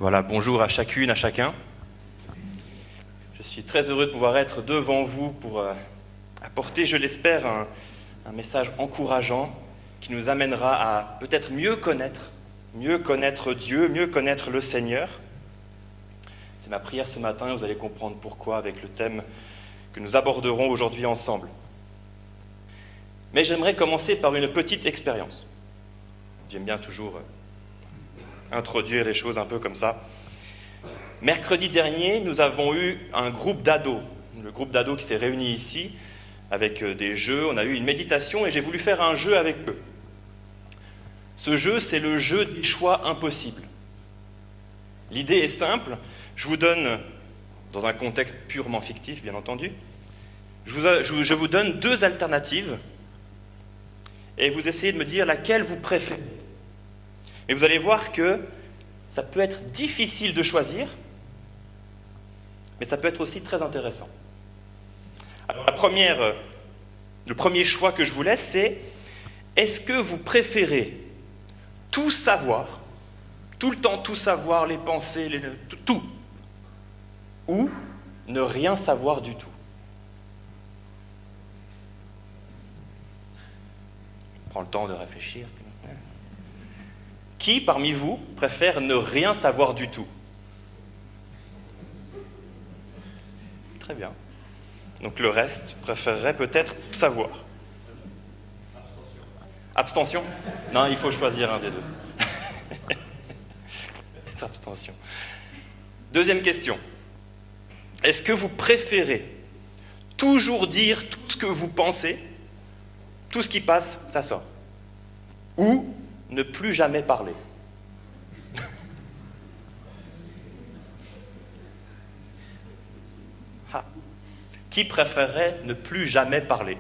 Voilà, bonjour à chacune, à chacun. Je suis très heureux de pouvoir être devant vous pour apporter, je l'espère, un message encourageant qui nous amènera à peut-être mieux connaître Dieu, mieux connaître le Seigneur. C'est ma prière ce matin et vous allez comprendre pourquoi avec le thème que nous aborderons aujourd'hui ensemble. Mais j'aimerais commencer par une petite expérience. J'aime bien toujours introduire les choses un peu comme ça. Mercredi dernier, nous avons eu un groupe d'ados. Le groupe d'ados qui s'est réuni ici avec des jeux. On a eu une méditation et j'ai voulu faire un jeu avec eux. Ce jeu, c'est le jeu des choix impossibles. L'idée est simple. Je vous donne, dans un contexte purement fictif, bien entendu, je vous donne deux alternatives et vous essayez de me dire laquelle vous préférez. Et vous allez voir que ça peut être difficile de choisir, mais ça peut être aussi très intéressant. Alors le premier choix que je vous laisse, c'est est-ce que vous préférez tout savoir, tout le temps tout savoir, les pensées, tout, ou ne rien savoir du tout? Je prends le temps de réfléchir. Qui, parmi vous, préfère ne rien savoir du tout? Très bien. Donc le reste préférerait peut-être savoir. Abstention? Non, il faut choisir un des deux. Abstention. Deuxième question. Est-ce que vous préférez toujours dire tout ce que vous pensez, tout ce qui passe, ça sort, ou ne plus jamais parler? Ah. Qui préférerait ne plus jamais parler?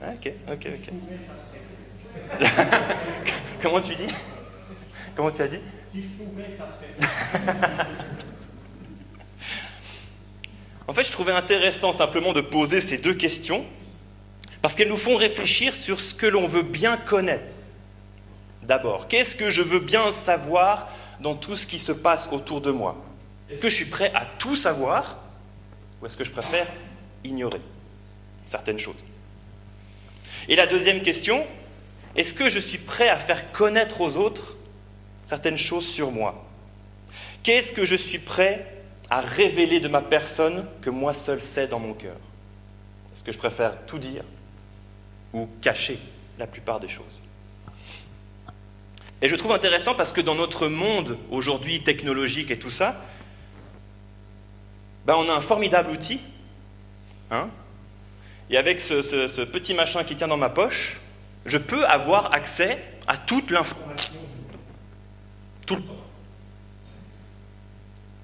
Ok. Comment tu dis? Comment tu as dit? Si je pouvais, ça serait. En fait, je trouvais intéressant simplement de poser ces deux questions parce qu'elles nous font réfléchir sur ce que l'on veut bien connaître. D'abord, qu'est-ce que je veux bien savoir dans tout ce qui se passe autour de moi? Est-ce que je suis prêt à tout savoir ou est-ce que je préfère ignorer certaines choses? Et la deuxième question, est-ce que je suis prêt à faire connaître aux autres certaines choses sur moi? Qu'est-ce que je suis prêt à révéler de ma personne que moi seul sais dans mon cœur? Est-ce que je préfère tout dire ou cacher la plupart des choses? Et je trouve intéressant parce que dans notre monde aujourd'hui technologique et tout ça, on a un formidable outil, et avec ce petit machin qui tient dans ma poche, je peux avoir accès à toute l'information, tout le temps.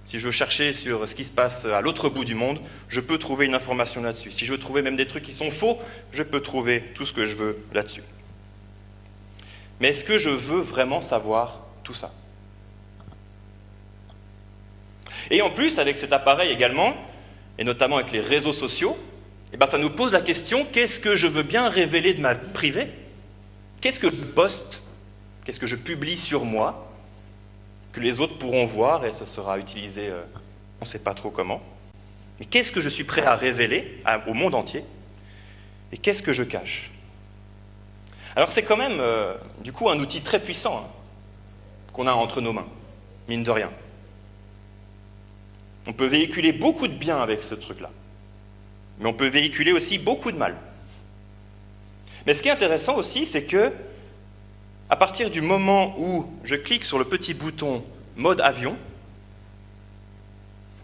Si je veux chercher sur ce qui se passe à l'autre bout du monde, je peux trouver une information là-dessus. Si je veux trouver même des trucs qui sont faux, je peux trouver tout ce que je veux là-dessus. Mais est-ce que je veux vraiment savoir tout ça? Et en plus, avec cet appareil également, et notamment avec les réseaux sociaux, ça nous pose la question, qu'est-ce que je veux bien révéler de ma vie privée? Qu'est-ce que je poste? Qu'est-ce que je publie sur moi? Que les autres pourront voir et ça sera utilisé, on ne sait pas trop comment. Mais qu'est-ce que je suis prêt à révéler au monde entier? Et qu'est-ce que je cache? Alors c'est quand même, du coup, un outil très puissant qu'on a entre nos mains, mine de rien. On peut véhiculer beaucoup de bien avec ce truc-là. Mais on peut véhiculer aussi beaucoup de mal. Mais ce qui est intéressant aussi, c'est que à partir du moment où je clique sur le petit bouton mode avion,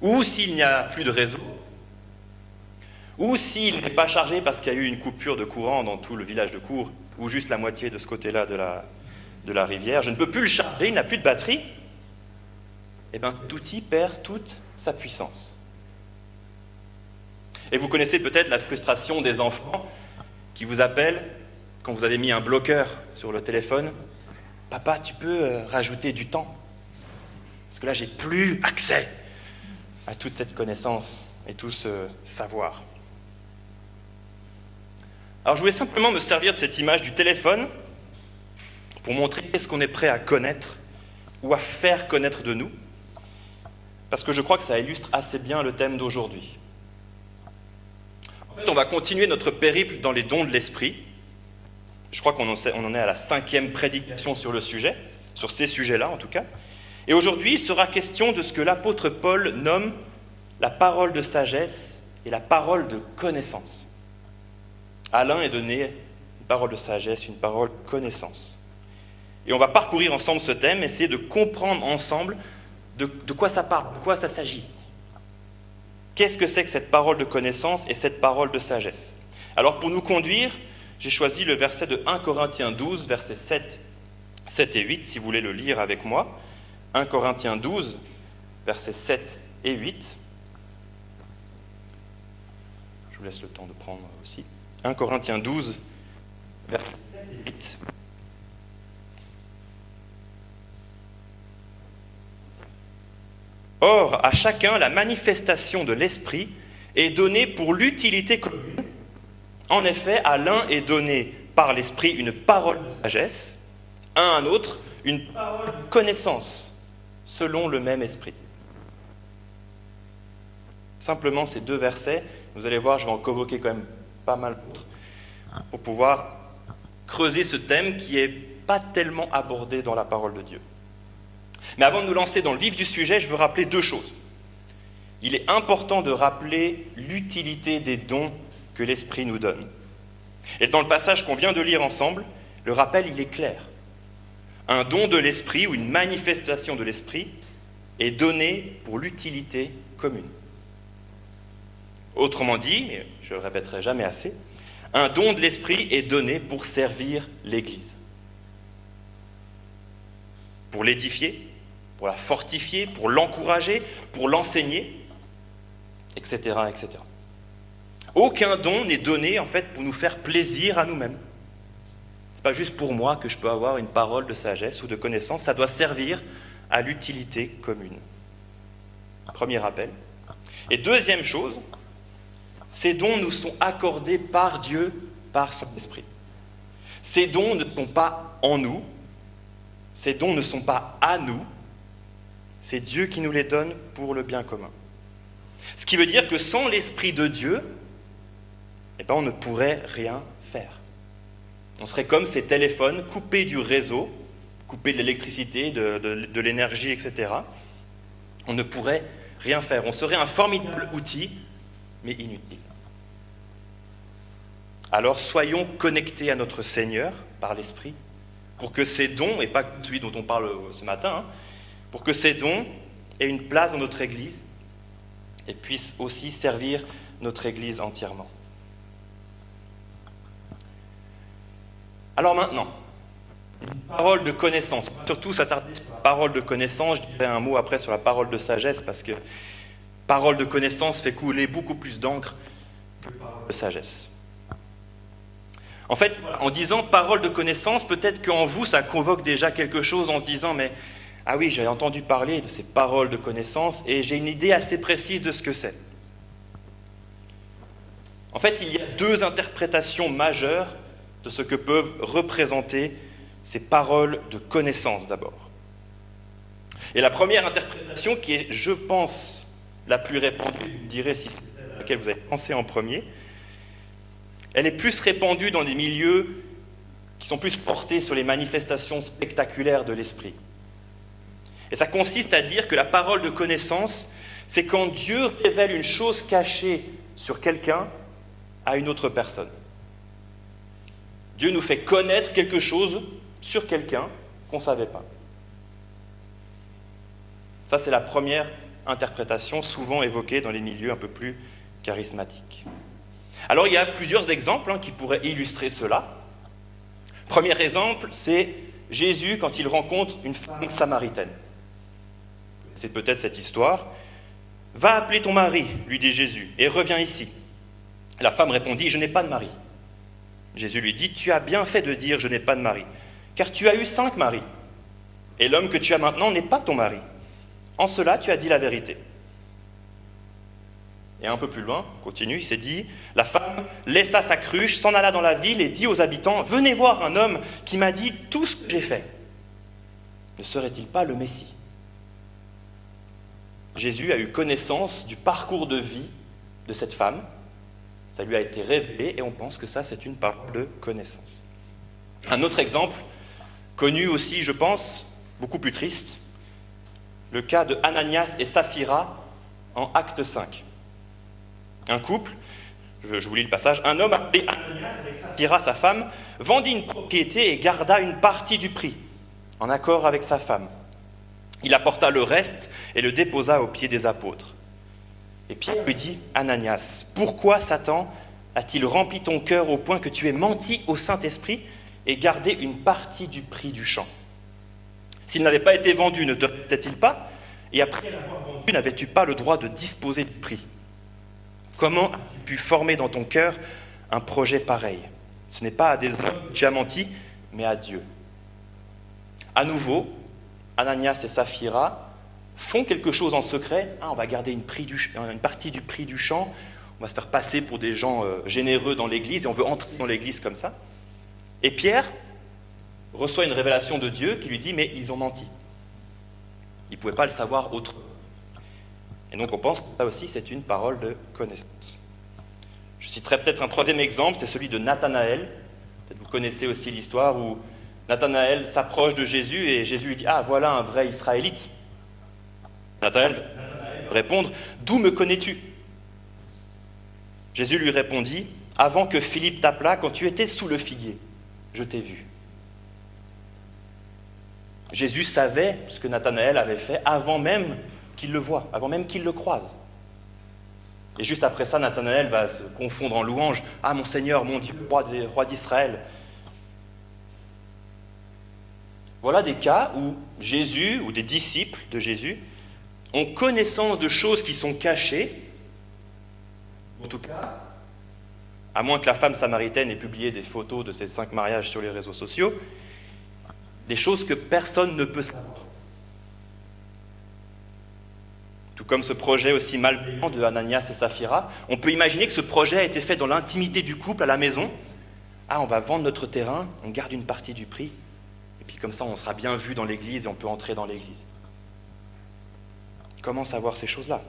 ou s'il n'y a plus de réseau, ou s'il n'est pas chargé parce qu'il y a eu une coupure de courant dans tout le village de Cours, ou juste la moitié de ce côté-là de la rivière, je ne peux plus le charger, il n'a plus de batterie, tout outil perd toute sa puissance. Et vous connaissez peut-être la frustration des enfants qui vous appellent quand vous avez mis un bloqueur sur le téléphone. « Papa, tu peux rajouter du temps? Parce que là, j'ai plus accès à toute cette connaissance et tout ce savoir. » Alors, je voulais simplement me servir de cette image du téléphone pour montrer qu'est-ce qu'on est prêt à connaître ou à faire connaître de nous, parce que je crois que ça illustre assez bien le thème d'aujourd'hui. En fait, on va continuer notre périple dans les dons de l'esprit. Je crois qu'on en est à la 5e prédication sur le sujet, sur ces sujets-là en tout cas. Et aujourd'hui, il sera question de ce que l'apôtre Paul nomme la parole de sagesse et la parole de connaissance. À l'un est donné une parole de sagesse, une parole de connaissance. Et on va parcourir ensemble ce thème, essayer de comprendre ensemble de quoi ça parle, de quoi ça s'agit. Qu'est-ce que c'est que cette parole de connaissance et cette parole de sagesse? Alors pour nous conduire, j'ai choisi le verset de 1 Corinthiens 12, versets 7 et 8, si vous voulez le lire avec moi. 1 Corinthiens 12, versets 7 et 8. Je vous laisse le temps de prendre aussi. 1 Corinthiens 12, versets 7 et 8. Or, à chacun, la manifestation de l'Esprit est donnée pour l'utilité commune. En effet, à l'un est donné par l'Esprit une parole de sagesse, à un autre une parole de connaissance, selon le même Esprit. Simplement ces deux versets, vous allez voir, je vais en convoquer quand même pas mal d'autres, pour pouvoir creuser ce thème qui n'est pas tellement abordé dans la parole de Dieu. Mais avant de nous lancer dans le vif du sujet, je veux rappeler deux choses. Il est important de rappeler l'utilité des dons que l'Esprit nous donne. Et dans le passage qu'on vient de lire ensemble, le rappel, il est clair. Un don de l'Esprit ou une manifestation de l'Esprit est donné pour l'utilité commune. Autrement dit, et je ne le répéterai jamais assez, un don de l'Esprit est donné pour servir l'Église. Pour l'édifier, pour la fortifier, pour l'encourager, pour l'enseigner, etc., etc. Aucun don n'est donné, en fait, pour nous faire plaisir à nous-mêmes. Ce n'est pas juste pour moi que je peux avoir une parole de sagesse ou de connaissance, ça doit servir à l'utilité commune. Premier rappel. Et deuxième chose, ces dons nous sont accordés par Dieu, par son Esprit. Ces dons ne sont pas en nous, ces dons ne sont pas à nous, c'est Dieu qui nous les donne pour le bien commun. Ce qui veut dire que sans l'Esprit de Dieu, on ne pourrait rien faire. On serait comme ces téléphones coupés du réseau, coupés de l'électricité, de l'énergie, etc. On ne pourrait rien faire. On serait un formidable outil, mais inutile. Alors soyons connectés à notre Seigneur par l'Esprit, pour que ces dons, et pas celui dont on parle ce matin, pour que ces dons aient une place dans notre Église et puissent aussi servir notre Église entièrement. Alors maintenant, une parole de connaissance. Surtout s'attarder sur la parole de connaissance. Je dirai un mot après sur la parole de sagesse, parce que parole de connaissance fait couler beaucoup plus d'encre que parole de sagesse. En fait, en disant parole de connaissance, peut-être qu'en vous, ça convoque déjà quelque chose en se disant, mais ah oui, j'ai entendu parler de ces paroles de connaissance et j'ai une idée assez précise de ce que c'est. En fait, il y a deux interprétations majeures de ce que peuvent représenter ces paroles de connaissance d'abord. Et la première interprétation, qui est, je pense, la plus répandue, vous me direz si c'est celle à laquelle vous avez pensé en premier, elle est plus répandue dans des milieux qui sont plus portés sur les manifestations spectaculaires de l'esprit. Et ça consiste à dire que la parole de connaissance, c'est quand Dieu révèle une chose cachée sur quelqu'un à une autre personne. Dieu nous fait connaître quelque chose sur quelqu'un qu'on ne savait pas. Ça, c'est la première interprétation souvent évoquée dans les milieux un peu plus charismatiques. Alors, il y a plusieurs exemples qui pourraient illustrer cela. Premier exemple, c'est Jésus quand il rencontre une femme samaritaine. C'est peut-être cette histoire. « Va appeler ton mari, lui dit Jésus, et reviens ici. » La femme répondit « Je n'ai pas de mari. » Jésus lui dit « Tu as bien fait de dire « Je n'ai pas de mari », car tu as eu 5 maris, et l'homme que tu as maintenant n'est pas ton mari. En cela, tu as dit la vérité. » Et un peu plus loin, on continue, il s'est dit, la femme laissa sa cruche, s'en alla dans la ville et dit aux habitants, venez voir un homme qui m'a dit tout ce que j'ai fait. Ne serait-il pas le Messie ? Jésus a eu connaissance du parcours de vie de cette femme. Ça lui a été révélé et on pense que ça, c'est une parole de connaissance. Un autre exemple, connu aussi, je pense, beaucoup plus triste, le cas de Ananias et Saphira en Acte 5. Un couple, je vous lis le passage, un homme appelé Ananias avec Saphira, sa femme, vendit une propriété et garda une partie du prix, en accord avec sa femme. Il apporta le reste et le déposa aux pieds des apôtres. Et Pierre lui dit, Ananias, pourquoi Satan a-t-il rempli ton cœur au point que tu aies menti au Saint-Esprit et gardé une partie du prix du champ ? S'il n'avait pas été vendu, ne te restait-il pas ? Et après l'avoir vendu, n'avais-tu pas le droit de disposer du prix ? Comment as-tu pu former dans ton cœur un projet pareil ? Ce n'est pas à des hommes que tu as menti, mais à Dieu. À nouveau, Ananias et Saphira font quelque chose en secret. On va garder une partie du prix du champ. On va se faire passer pour des gens généreux dans l'église et on veut entrer dans l'église comme ça. Et Pierre reçoit une révélation de Dieu qui lui dit « mais ils ont menti ». Ils ne pouvaient pas le savoir autrement. Et donc on pense que ça aussi c'est une parole de connaissance. Je citerai peut-être un troisième exemple, c'est celui de Nathanaël. Peut-être vous connaissez aussi l'histoire où Nathanaël s'approche de Jésus et Jésus lui dit « Ah, voilà un vrai Israélite ». Nathanaël va répondre « D'où me connais-tu » Jésus lui répondit « Avant que Philippe t'appelât, quand tu étais sous le figuier, je t'ai vu. » Jésus savait ce que Nathanaël avait fait avant même qu'il le voie, avant même qu'il le croise. Et juste après ça, Nathanaël va se confondre en louange. « Ah, mon Seigneur, mon Dieu, roi d'Israël !» Voilà des cas où Jésus, ou des disciples de Jésus, ont connaissance de choses qui sont cachées. En tout cas, à moins que la femme samaritaine ait publié des photos de ses 5 mariages sur les réseaux sociaux, des choses que personne ne peut savoir. Tout comme ce projet aussi malveillant de Ananias et Saphira, on peut imaginer que ce projet a été fait dans l'intimité du couple à la maison. Ah, on va vendre notre terrain, on garde une partie du prix, et puis comme ça on sera bien vu dans l'église et on peut entrer dans l'église. Comment savoir ces choses-là ?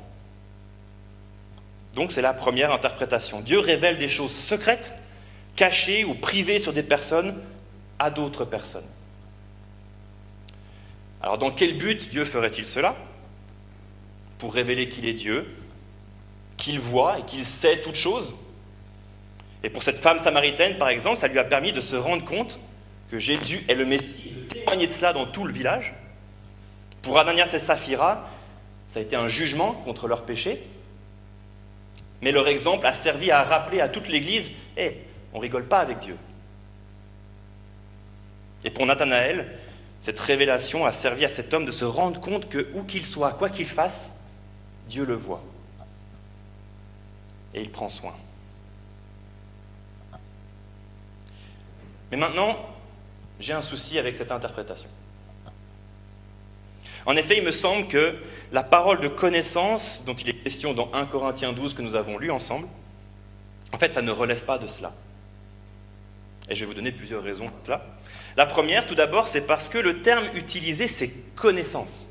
Donc c'est la première interprétation. Dieu révèle des choses secrètes, cachées ou privées sur des personnes à d'autres personnes. Alors dans quel but Dieu ferait-il cela ? Pour révéler qu'il est Dieu, qu'il voit et qu'il sait toutes choses. Et pour cette femme samaritaine, par exemple, ça lui a permis de se rendre compte que Jésus est le Messie, de témoigner de cela dans tout le village. Pour Ananias et Saphira, ça a été un jugement contre leur péché. Mais leur exemple a servi à rappeler à toute l'Église « on ne rigole pas avec Dieu ». Et pour Nathanaël, cette révélation a servi à cet homme de se rendre compte que, où qu'il soit, quoi qu'il fasse, Dieu le voit. Et il prend soin. Mais maintenant, j'ai un souci avec cette interprétation. En effet, il me semble que la parole de connaissance dont il est question dans 1 Corinthiens 12 que nous avons lu ensemble, en fait, ça ne relève pas de cela. Et je vais vous donner plusieurs raisons pour cela. La première, tout d'abord, c'est parce que le terme utilisé, c'est connaissance.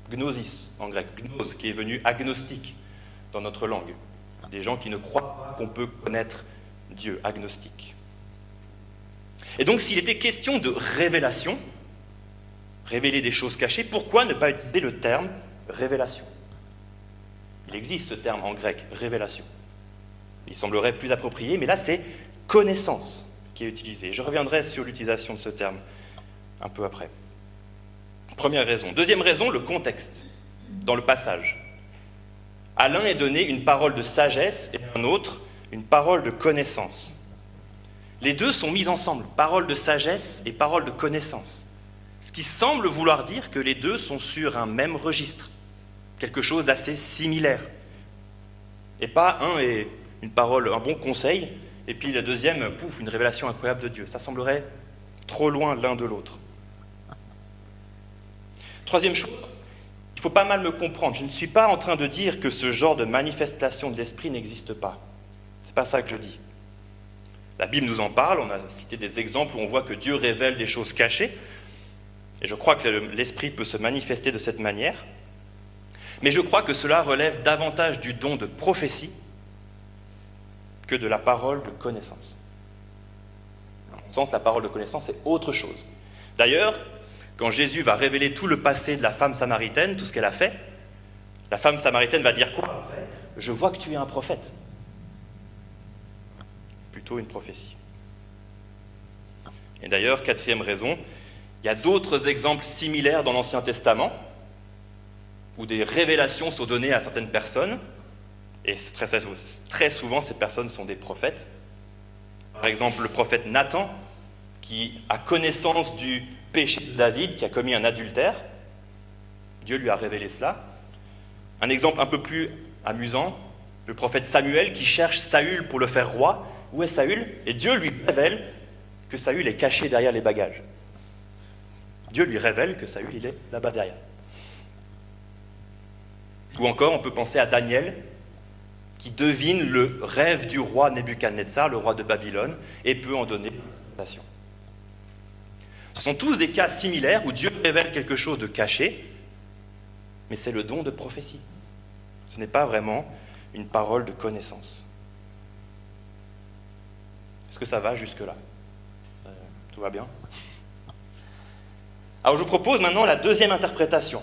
Gnosis, en grec, gnos, qui est venu agnostique dans notre langue. Des gens qui ne croient pas qu'on peut connaître Dieu, agnostique. Et donc, s'il était question de révélation, révéler des choses cachées, pourquoi ne pas utiliser le terme révélation ? Il existe ce terme en grec, révélation. Il semblerait plus approprié, mais là, c'est connaissance qui est utilisé. Je reviendrai sur l'utilisation de ce terme un peu après. Première raison. Deuxième raison, le contexte dans le passage. À l'un est donné une parole de sagesse et à un autre une parole de connaissance. Les deux sont mis ensemble, parole de sagesse et parole de connaissance. Ce qui semble vouloir dire que les deux sont sur un même registre, quelque chose d'assez similaire. Et pas un est une parole, un bon conseil, et puis le deuxième, pouf, une révélation incroyable de Dieu. Ça semblerait trop loin l'un de l'autre. Troisième chose, Il faut pas mal me comprendre. Je ne suis pas en train de dire que ce genre de manifestation de l'esprit n'existe pas. Ce n'est pas ça que je dis. La Bible nous en parle, on a cité des exemples où on voit que Dieu révèle des choses cachées. Et je crois que l'esprit peut se manifester de cette manière. Mais je crois que cela relève davantage du don de prophétie que de la parole de connaissance. À mon sens, la parole de connaissance est autre chose. D'ailleurs, quand Jésus va révéler tout le passé de la femme samaritaine, tout ce qu'elle a fait, la femme samaritaine va dire quoi? Je vois que tu es un prophète. Plutôt une prophétie. Et d'ailleurs, quatrième raison, il y a d'autres exemples similaires dans l'Ancien Testament où des révélations sont données à certaines personnes, et très souvent ces personnes sont des prophètes. Par exemple, le prophète Nathan, qui a connaissance du péché de David, qui a commis un adultère. Dieu lui a révélé cela. Un exemple un peu plus amusant, le prophète Samuel qui cherche Saül pour le faire roi. Où est Saül? Et Dieu lui révèle que Saül est caché derrière les bagages. Dieu lui révèle que Saül, il est là-bas derrière. Ou encore, on peut penser à Daniel, qui devine le rêve du roi Nebuchadnezzar, le roi de Babylone, et peut en donner l'interprétation. Ce sont tous des cas similaires où Dieu révèle quelque chose de caché, mais c'est le don de prophétie. Ce n'est pas vraiment une parole de connaissance. Est-ce que ça va jusque-là? Tout va bien? Alors je vous propose maintenant la deuxième interprétation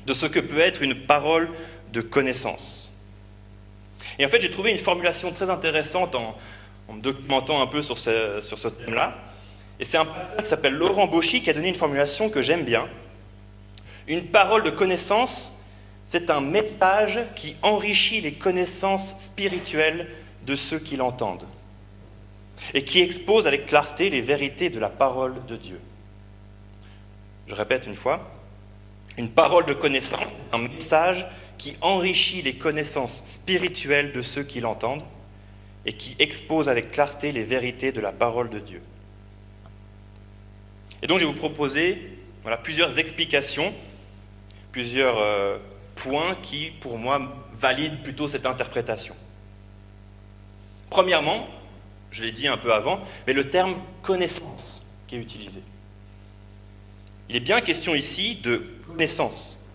de ce que peut être une parole de connaissance. Et en fait, j'ai trouvé une formulation très intéressante en me documentant un peu sur ce thème-là. Et c'est un pasteur qui s'appelle Laurent Bauchy qui a donné une formulation que j'aime bien. Une parole de connaissance, c'est un message qui enrichit les connaissances spirituelles de ceux qui l'entendent et qui expose avec clarté les vérités de la parole de Dieu. Je répète une fois, une parole de connaissance, un message qui enrichit les connaissances spirituelles de ceux qui l'entendent et qui expose avec clarté les vérités de la parole de Dieu. Et donc je vais vous proposer plusieurs explications, plusieurs points qui, pour moi, valident plutôt cette interprétation. Premièrement, je l'ai dit un peu avant, mais le terme « connaissance » qui est utilisé. Il est bien question ici de connaissance.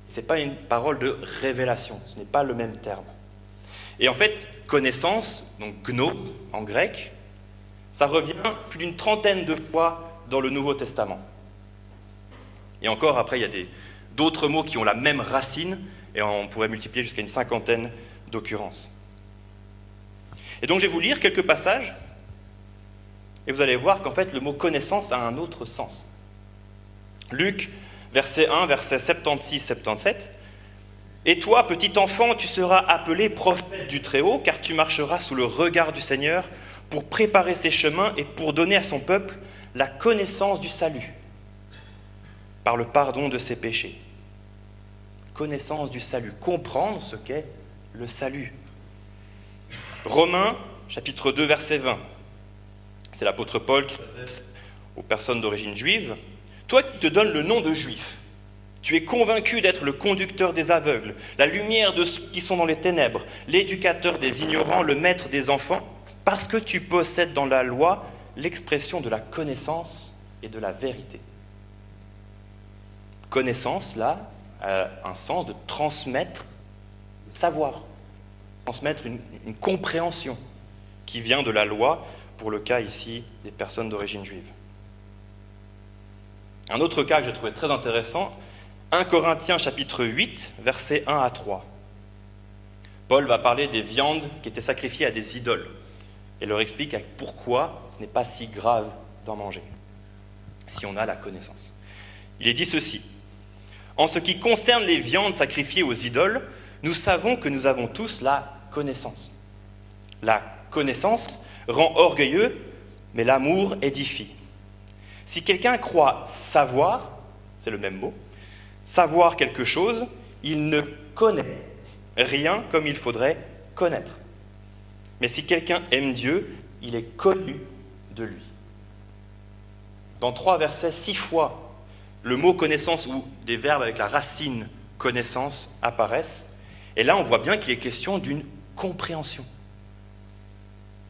Ce n'est pas une parole de révélation, ce n'est pas le même terme. Et en fait, connaissance, donc gnos en grec, ça revient plus d'une trentaine de fois dans le Nouveau Testament. Et encore, après, il y a d'autres mots qui ont la même racine, et on pourrait multiplier jusqu'à une cinquantaine d'occurrences. Et donc, je vais vous lire quelques passages, et vous allez voir qu'en fait, le mot connaissance a un autre sens. Luc, verset 1, verset 76-77. « Et toi, petit enfant, tu seras appelé prophète du Très-Haut, car tu marcheras sous le regard du Seigneur pour préparer ses chemins et pour donner à son peuple la connaissance du salut, par le pardon de ses péchés. » Connaissance du salut, comprendre ce qu'est le salut. Romains, chapitre 2, verset 20. C'est l'apôtre Paul qui s'adresse aux personnes d'origine juive. « Toi qui te donnes le nom de juif, tu es convaincu d'être le conducteur des aveugles, la lumière de ceux qui sont dans les ténèbres, l'éducateur des ignorants, le maître des enfants, parce que tu possèdes dans la loi l'expression de la connaissance et de la vérité. » Connaissance, là, a un sens de transmettre, savoir, transmettre une compréhension qui vient de la loi, pour le cas ici des personnes d'origine juive. Un autre cas que j'ai trouvé très intéressant, 1 Corinthiens chapitre 8, versets 1 à 3. Paul va parler des viandes qui étaient sacrifiées à des idoles et leur explique pourquoi ce n'est pas si grave d'en manger, si on a la connaissance. Il est dit ceci. « En ce qui concerne les viandes sacrifiées aux idoles, nous savons que nous avons tous la connaissance. La connaissance rend orgueilleux, mais l'amour édifie. Si quelqu'un croit savoir, c'est le même mot, savoir quelque chose, il ne connaît rien comme il faudrait connaître. Mais si quelqu'un aime Dieu, il est connu de lui. » Dans 3 versets, 6 fois, le mot connaissance ou des verbes avec la racine connaissance apparaissent. Et là, on voit bien qu'il est question d'une compréhension.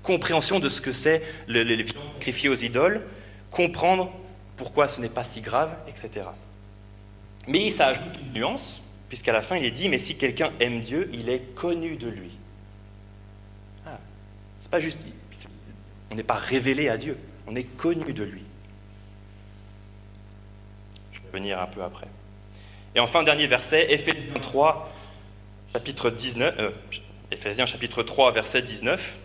Compréhension de ce que c'est les viandes sacrifiées aux idoles, comprendre pourquoi ce n'est pas si grave, etc. Mais ça ajoute une nuance, puisqu'à la fin, il est dit « Mais si quelqu'un aime Dieu, il est connu de lui. » C'est pas juste, on n'est pas révélé à Dieu, on est connu de lui. Je vais venir un peu après. Et enfin, dernier verset, Éphésiens 3, chapitre 3, verset 19.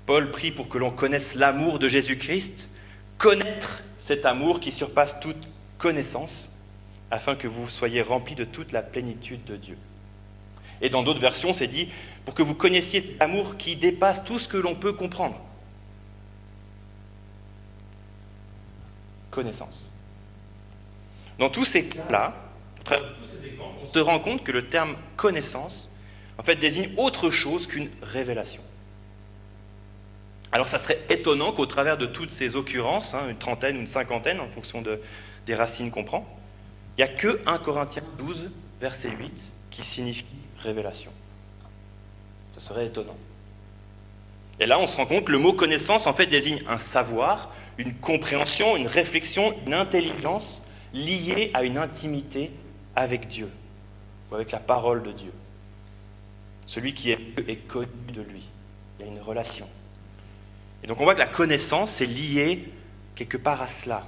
Paul prie pour que l'on connaisse l'amour de Jésus-Christ, connaître cet amour qui surpasse toute connaissance, afin que vous soyez remplis de toute la plénitude de Dieu. Et dans d'autres versions, c'est dit, pour que vous connaissiez cet amour qui dépasse tout ce que l'on peut comprendre. Connaissance. Dans tous ces cas-là, on se rend compte que le terme connaissance, en fait, désigne autre chose qu'une révélation. Alors ça serait étonnant qu'au travers de toutes ces occurrences, une trentaine ou une cinquantaine, en fonction des racines qu'on prend, il n'y a que 1 Corinthiens 12, verset 8, qui signifie révélation. Ce serait étonnant. Et là, on se rend compte que le mot connaissance, en fait, désigne un savoir, une compréhension, une réflexion, une intelligence liée à une intimité avec Dieu, ou avec la parole de Dieu. Celui qui est Dieu est connu de lui. Il y a une relation. Et donc on voit que la connaissance est liée quelque part à cela.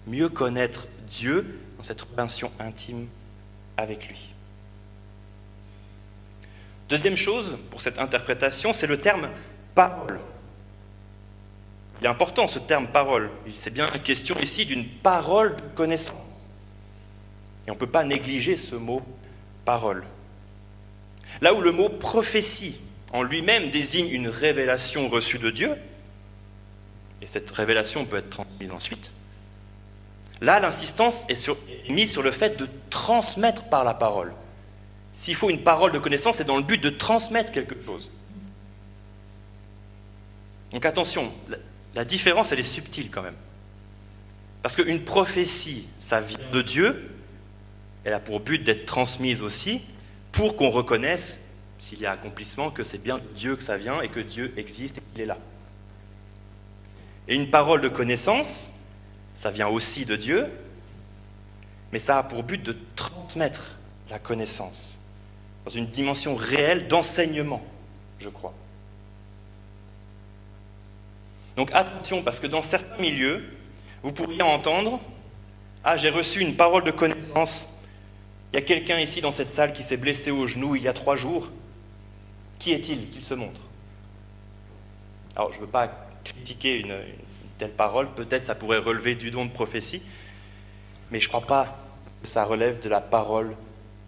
Mieux connaître Dieu dans cette relation intime avec lui. Deuxième chose pour cette interprétation, c'est le terme parole. Il est important ce terme parole. C'est bien une question ici d'une parole de connaissance. Et on ne peut pas négliger ce mot parole. Là où le mot prophétie en lui-même désigne une révélation reçue de Dieu, et cette révélation peut être transmise ensuite, là l'insistance est mise sur le fait de transmettre par la parole. S'il faut une parole de connaissance, c'est dans le but de transmettre quelque chose. Donc attention, la différence elle est subtile quand même. Parce qu'une prophétie, ça vient de Dieu, elle a pour but d'être transmise aussi, pour qu'on reconnaisse, s'il y a accomplissement, que c'est bien de Dieu que ça vient et que Dieu existe et qu'il est là. Et une parole de connaissance, ça vient aussi de Dieu, mais ça a pour but de transmettre la connaissance dans une dimension réelle d'enseignement, je crois. Donc attention, parce que dans certains milieux, vous pourriez entendre « Ah, j'ai reçu une parole de connaissance. Il y a quelqu'un ici dans cette salle qui s'est blessé au genou il y a 3 jours. Qui est-il qu'il se montre ?» Alors, je ne veux pas critiquer une telle parole, peut-être ça pourrait relever du don de prophétie, mais je ne crois pas que ça relève de la parole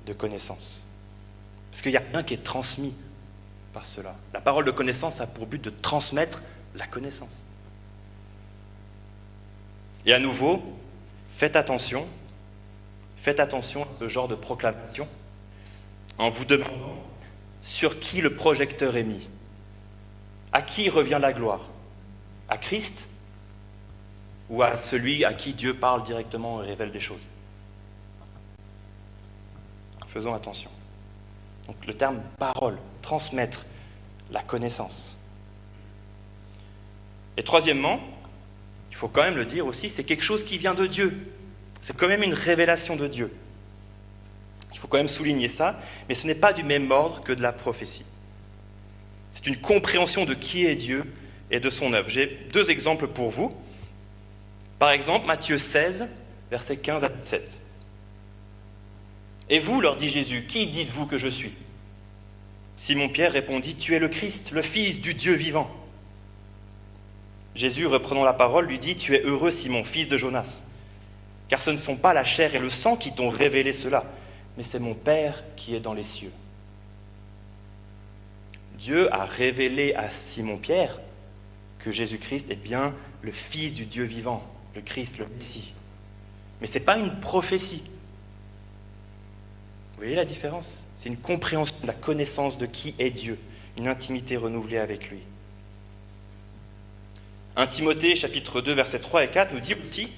de connaissance. Parce qu'il n'y a rien qui est transmis par cela. La parole de connaissance a pour but de transmettre la connaissance. Et à nouveau, faites attention à ce genre de proclamation en vous demandant sur qui le projecteur est mis. À qui revient la gloire ? À Christ ou à celui à qui Dieu parle directement et révèle des choses ? Faisons attention. Donc le terme parole, transmettre la connaissance. Et troisièmement, il faut quand même le dire aussi, c'est quelque chose qui vient de Dieu. C'est quand même une révélation de Dieu. Il faut quand même souligner ça, mais ce n'est pas du même ordre que de la prophétie. C'est une compréhension de qui est Dieu et de son œuvre. J'ai 2 exemples pour vous. Par exemple, Matthieu 16, versets 15 à 17. « Et vous, leur dit Jésus, qui dites-vous que je suis ? Simon-Pierre répondit, « Tu es le Christ, le Fils du Dieu vivant. » Jésus, reprenant la parole, lui dit, « Tu es heureux, Simon, fils de Jonas, car ce ne sont pas la chair et le sang qui t'ont révélé cela, mais c'est mon Père qui est dans les cieux. » Dieu a révélé à Simon-Pierre que Jésus-Christ est bien le Fils du Dieu vivant, le Christ, le Messie. Mais ce n'est pas une prophétie. Vous voyez la différence ? C'est une compréhension de la connaissance de qui est Dieu, une intimité renouvelée avec lui. 1 Timothée, chapitre 2, versets 3 et 4, nous dit aussi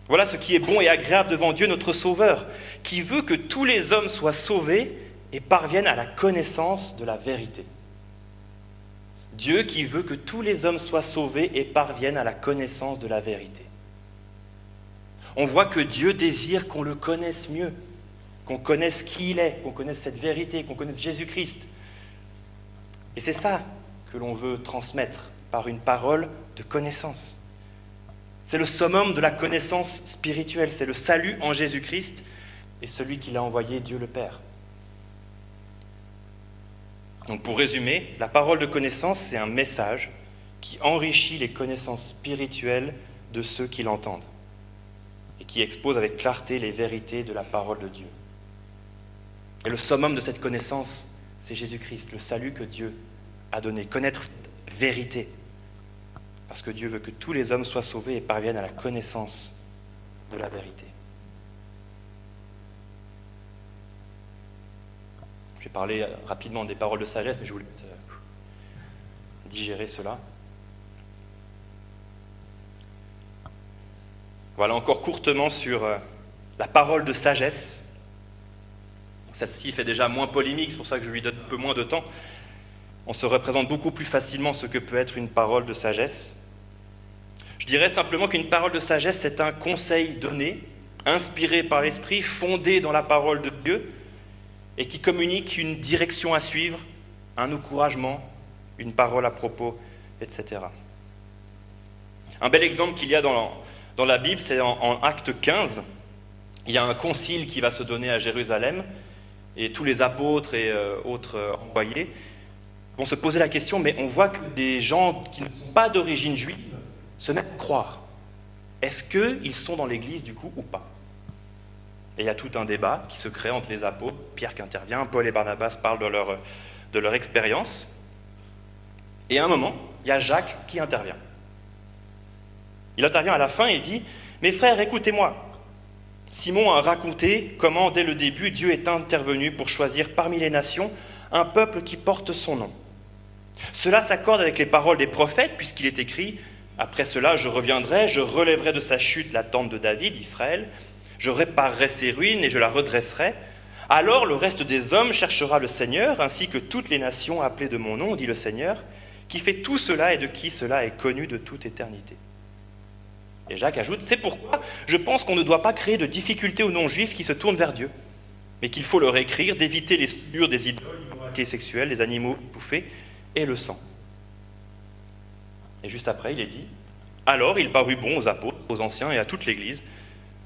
Voilà ce qui est bon et agréable devant Dieu notre Sauveur, qui veut que tous les hommes soient sauvés et parviennent à la connaissance de la vérité. Dieu qui veut que tous les hommes soient sauvés et parviennent à la connaissance de la vérité. On voit que Dieu désire qu'on le connaisse mieux, qu'on connaisse qui il est, qu'on connaisse cette vérité, qu'on connaisse Jésus-Christ. Et c'est ça que l'on veut transmettre par une parole de connaissance. C'est le summum de la connaissance spirituelle, c'est le salut en Jésus-Christ et celui qu'il a envoyé, Dieu le Père. Donc pour résumer, la parole de connaissance, c'est un message qui enrichit les connaissances spirituelles de ceux qui l'entendent et qui expose avec clarté les vérités de la parole de Dieu. Et le summum de cette connaissance, c'est Jésus-Christ, le salut que Dieu a donné, connaître cette vérité. Parce que Dieu veut que tous les hommes soient sauvés et parviennent à la connaissance de la vérité. Je vais parler rapidement des paroles de sagesse, mais je voulais digérer cela. Voilà encore courtement sur la parole de sagesse. Celle-ci fait déjà moins polémique, c'est pour ça que je lui donne un peu moins de temps. On se représente beaucoup plus facilement ce que peut être une parole de sagesse. Je dirais simplement qu'une parole de sagesse, c'est un conseil donné, inspiré par l'Esprit, fondé dans la parole de Dieu, et qui communique une direction à suivre, un encouragement, une parole à propos, etc. Un bel exemple qu'il y a dans la Bible, c'est en Acte 15. Il y a un concile qui va se donner à Jérusalem, et tous les apôtres et autres envoyés vont se poser la question, mais on voit que des gens qui ne sont pas d'origine juive se mettent à croire. Est-ce qu'ils sont dans l'Église du coup ou pas ? Et il y a tout un débat qui se crée entre les apôtres, Pierre qui intervient, Paul et Barnabas parlent de leur expérience. Et à un moment, il y a Jacques qui intervient. Il intervient à la fin et il dit « Mes frères, écoutez-moi. Simon a raconté comment, dès le début, Dieu est intervenu pour choisir parmi les nations un peuple qui porte son nom. Cela s'accorde avec les paroles des prophètes, puisqu'il est écrit « Après cela, je reviendrai, je relèverai de sa chute la tente de David, Israël, je réparerai ses ruines et je la redresserai. Alors le reste des hommes cherchera le Seigneur, ainsi que toutes les nations appelées de mon nom, dit le Seigneur, qui fait tout cela et de qui cela est connu de toute éternité. » Et Jacques ajoute « C'est pourquoi je pense qu'on ne doit pas créer de difficultés aux non-juifs qui se tournent vers Dieu, mais qu'il faut leur écrire d'éviter les souillures des idoles, l'immoralité sexuelle, les animaux bouffés et le sang. » Et juste après, il est dit « Alors il parut bon aux apôtres, aux anciens et à toute l'Église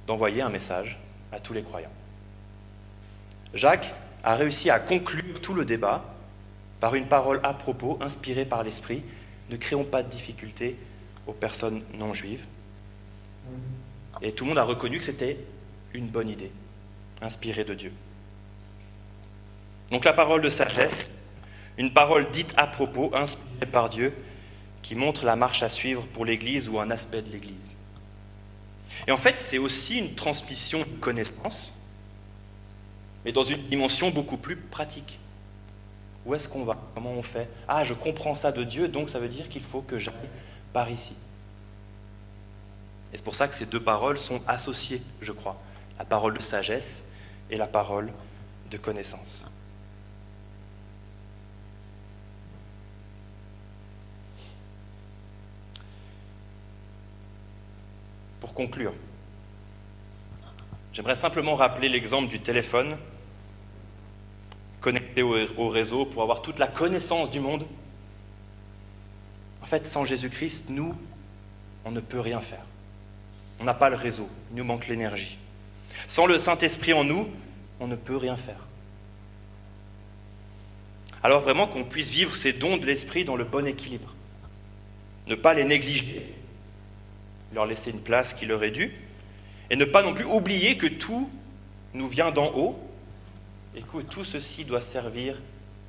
d'envoyer un message à tous les croyants. » Jacques a réussi à conclure tout le débat par une parole à propos, inspirée par l'Esprit. Ne créons pas de difficultés aux personnes non juives. Et tout le monde a reconnu que c'était une bonne idée, inspirée de Dieu. Donc la parole de sagesse, une parole dite à propos, inspirée par Dieu, qui montre la marche à suivre pour l'Église ou un aspect de l'Église. Et en fait, c'est aussi une transmission de connaissances, mais dans une dimension beaucoup plus pratique. Où est-ce qu'on va ? Comment on fait ? Ah, je comprends ça de Dieu, donc ça veut dire qu'il faut que j'aille par ici. Et c'est pour ça que ces deux paroles sont associées, je crois. La parole de sagesse et la parole de connaissance. Pour conclure, j'aimerais simplement rappeler l'exemple du téléphone connecté au réseau pour avoir toute la connaissance du monde. En fait, sans Jésus-Christ, nous, on ne peut rien faire. On n'a pas le réseau, il nous manque l'énergie. Sans le Saint-Esprit en nous, on ne peut rien faire. Alors vraiment qu'on puisse vivre ces dons de l'Esprit dans le bon équilibre. Ne pas les négliger, leur laisser une place qui leur est due, et ne pas non plus oublier que tout nous vient d'en haut, et que tout ceci doit servir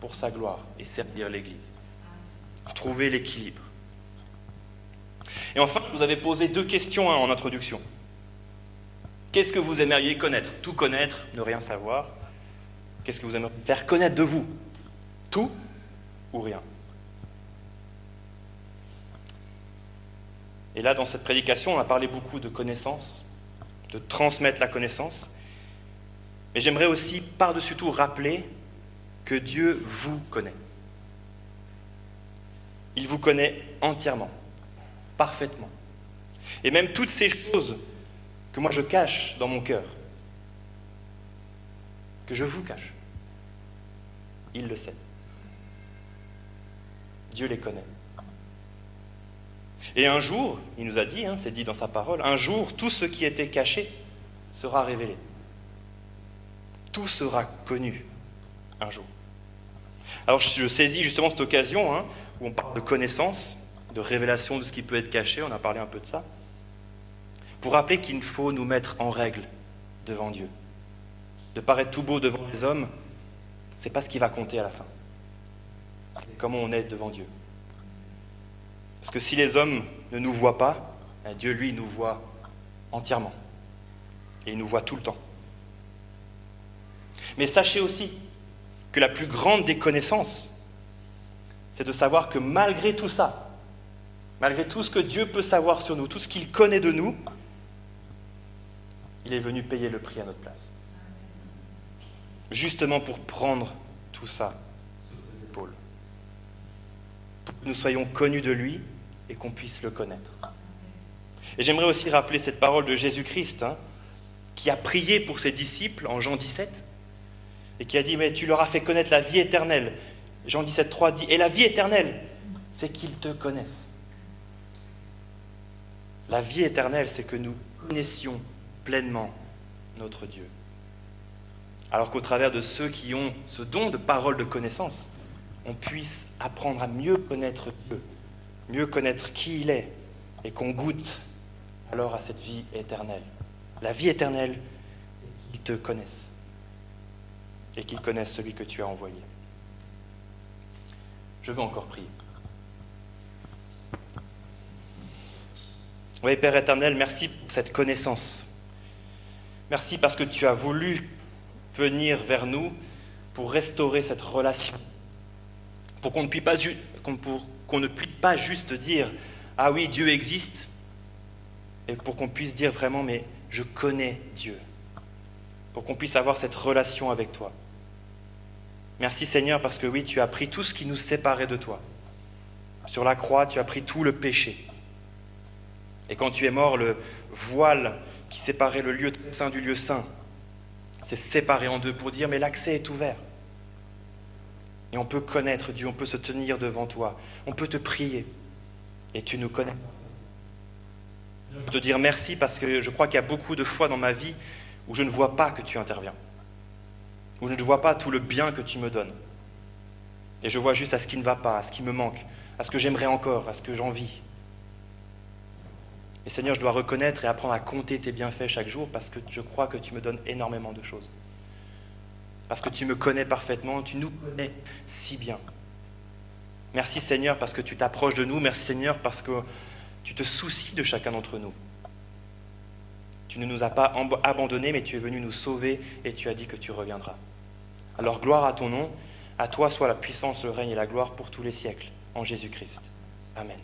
pour sa gloire et servir l'Église. Trouver l'équilibre. Et enfin, je vous avais posé deux questions en introduction. Qu'est-ce que vous aimeriez connaître ? Tout connaître, ne rien savoir. Qu'est-ce que vous aimeriez faire connaître de vous ? Tout ou rien ? Et là, dans cette prédication, on a parlé beaucoup de connaissances, de transmettre la connaissance. Mais j'aimerais aussi par-dessus tout rappeler que Dieu vous connaît. Il vous connaît entièrement, parfaitement. Et même toutes ces choses que moi je cache dans mon cœur, que je vous cache, il le sait. Dieu les connaît. Et un jour, il nous a dit, c'est dit dans sa parole, un jour, tout ce qui était caché sera révélé. Tout sera connu un jour. Alors je saisis justement cette occasion où on parle de connaissance, de révélation de ce qui peut être caché, on a parlé un peu de ça, pour rappeler qu'il faut nous mettre en règle devant Dieu. De paraître tout beau devant les hommes, c'est pas ce qui va compter à la fin. C'est comment on est devant Dieu. Parce que si les hommes ne nous voient pas, Dieu, lui, nous voit entièrement. Et il nous voit tout le temps. Mais sachez aussi que la plus grande des connaissances, c'est de savoir que malgré tout ça, malgré tout ce que Dieu peut savoir sur nous, tout ce qu'il connaît de nous, il est venu payer le prix à notre place. Justement pour prendre tout ça sur ses épaules. Pour que nous soyons connus de lui et qu'on puisse le connaître. Et j'aimerais aussi rappeler cette parole de Jésus-Christ, qui a prié pour ses disciples en Jean 17, et qui a dit « Mais tu leur as fait connaître la vie éternelle ». Jean 17, 3 dit « Et la vie éternelle, c'est qu'ils te connaissent ». La vie éternelle, c'est que nous connaissions pleinement notre Dieu. Alors qu'au travers de ceux qui ont ce don de parole de connaissance, on puisse apprendre à mieux connaître Dieu, mieux connaître qui il est, et qu'on goûte alors à cette vie éternelle. La vie éternelle, c'est qu'ils te connaissent, et qu'ils connaissent celui que tu as envoyé. Je veux encore prier. Oui, Père éternel, merci pour cette connaissance. Merci parce que tu as voulu venir vers nous pour restaurer cette relation. Pour qu'on ne puisse pas juste dire « Ah oui, Dieu existe », et pour qu'on puisse dire vraiment « Mais je connais Dieu ». Pour qu'on puisse avoir cette relation avec toi. Merci Seigneur parce que oui, tu as pris tout ce qui nous séparait de toi. Sur la croix, tu as pris tout le péché. Et quand tu es mort, le voile qui séparait le lieu très saint du lieu saint s'est séparé en deux pour dire mais l'accès est ouvert. Et on peut connaître Dieu, on peut se tenir devant toi, on peut te prier et tu nous connais. Je veux te dire merci parce que je crois qu'il y a beaucoup de fois dans ma vie où je ne vois pas que tu interviens, où je ne vois pas tout le bien que tu me donnes. Et je vois juste à ce qui ne va pas, à ce qui me manque, à ce que j'aimerais encore, à ce que j'envie. Et Seigneur, je dois reconnaître et apprendre à compter tes bienfaits chaque jour parce que je crois que tu me donnes énormément de choses. Parce que tu me connais parfaitement, tu nous connais si bien. Merci Seigneur parce que tu t'approches de nous, merci Seigneur parce que tu te soucies de chacun d'entre nous. Tu ne nous as pas abandonnés, mais tu es venu nous sauver et tu as dit que tu reviendras. Alors gloire à ton nom, à toi soit la puissance, le règne et la gloire pour tous les siècles, en Jésus-Christ. Amen.